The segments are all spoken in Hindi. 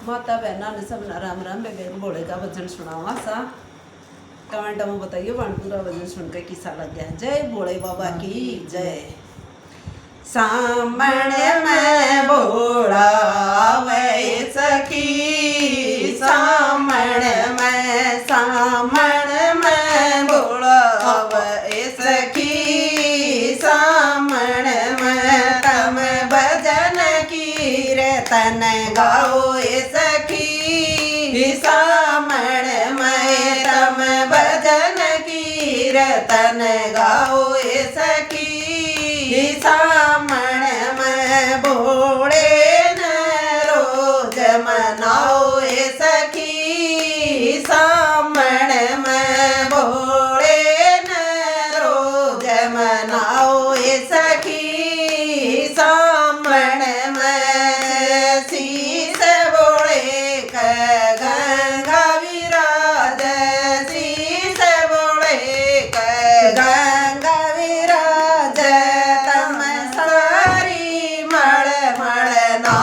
माता बहना ने सब राम राम। मैं बेन भोले का भजन सुनावा सा। कमेंट में बताइए वन पूरा भजन सुन के किसा लग गया। जय भोले बाबा की जय। सामने में भोला वे सखी, सामने में भोला वे सखी, सामने में तम भजन कीर्तन गाओ ए सखी, सामने में तम भजन कीर्तन गाओ ए सखी, सामण में भोले न रोज मनाओ ए सखी, सामण में भोले न रोज मनाओ ए सखी, सामण में शीस बोले गंगा विराज, शीस बोले गंगा विराज, तम सारी मड़ मड़ ना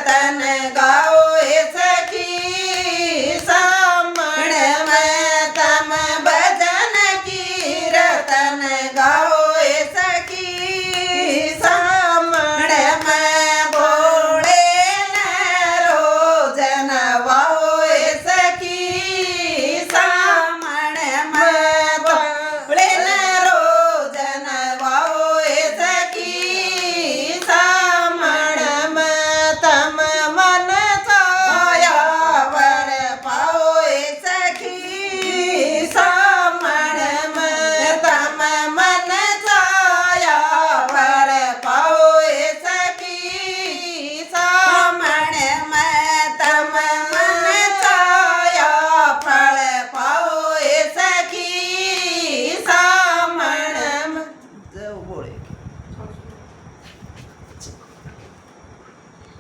तन